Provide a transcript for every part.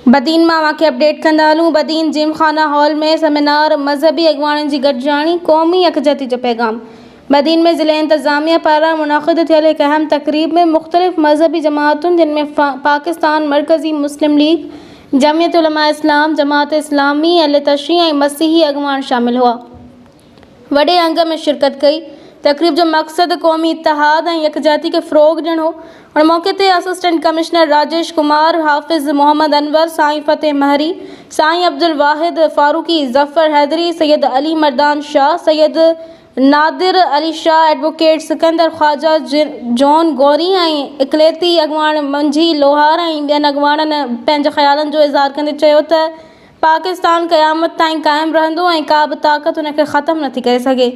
बदीन मां वाक़े अपडेट कंदा हलूं। बदीन जिमखाना हॉल में सेमिनार मज़हबी अॻवाननि जी गॾिजाणी क़ौमी यकजहती जो पैगाम। बदीन में ज़िले इंतज़ामिया पारां मुनाक़िद थियल हिक अहम तक़रीब में मुख़्तलिफ़ मज़हबी जमातुनि जिनमें पाकिस्तान मरकज़ी मुस्लिम लीग, जमियत उलमा इस्लाम, जमात इस्लामी, अहले तशरीह ऐं मसीही अॻवान शामिल हुआ। वॾे अंग में शिरकत कई। तक़रीब जो मक़सद क़ौमी इत्तिहाद ऐं यकजहती खे फ़रोग़ ॾियणु हो और मौक़े ते असिस्टेंट कमिश्नर राजेश कुमार, हाफ़िज़ मोहम्मद अनवर, साईं फ़तेह महरी, साईं अब्दुल वाहिद फ़ारूक़ी, ज़फ़र हैदरी, सैयद अली मर्दान शाह, सैयद नादिर अली शाह, एडवोकेट सिकंदर ख़्वाजा, जॉन गौरी ऐं इक़लियती अॻवान मंझी लोहार ऐं ॿियनि अॻवाननि पंहिंजे ख़्यालनि जो इज़हार कंदे चयो त पाकिस्तान क़यामत ताईं क़ाइमु रहंदो ऐं का बि ताक़त उन खे ख़तमु नथी करे सघे।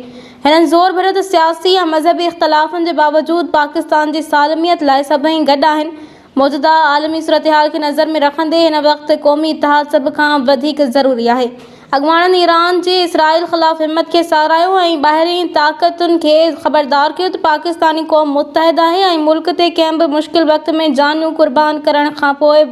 हिननि ज़ोर भरियो त सियासी या मज़हबी इख़्तिलाफ़नि जे बावजूदु पाकिस्तान जी सालमियत लाइ सभई गॾु आहिनि। मौजूदा आलमी सूरतहाल खे नज़र में रखंदे हिन वक़्तु क़ौमी इत्तिहाद सभ खां वधीक ज़रूरी आहे। अॻवाननि ईरान जी इसराइल ख़िलाफ़ हिम्मत खे साराहियो ऐं ॿाहिरीं ताक़तुनि खे ख़बरदार कयो त पाकिस्तानी क़ौम मुतहिद आहे ऐं मुल्क ते कंहिं बि मुश्किल वक़्त में जानूं क़ुर्बान करण खां पोइ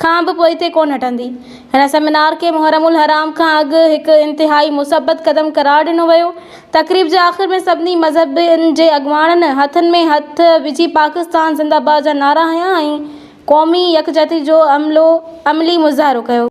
पोइते कोन हटंदी। हिन सेमिनार खे मुहर्रमुल हराम खां अॻु हिकु इंतिहाई मुसबत क़दम क़रार ॾिनो वियो। तक़रीब जे आख़िर में सभिनी मज़हबनि जे अॻवाननि हथनि में हथ विझी पाकिस्तान ज़िंदाबाद जा नारा हंया ऐं क़ौमी यकजहती जो अमली मुज़ाहिरो कयो।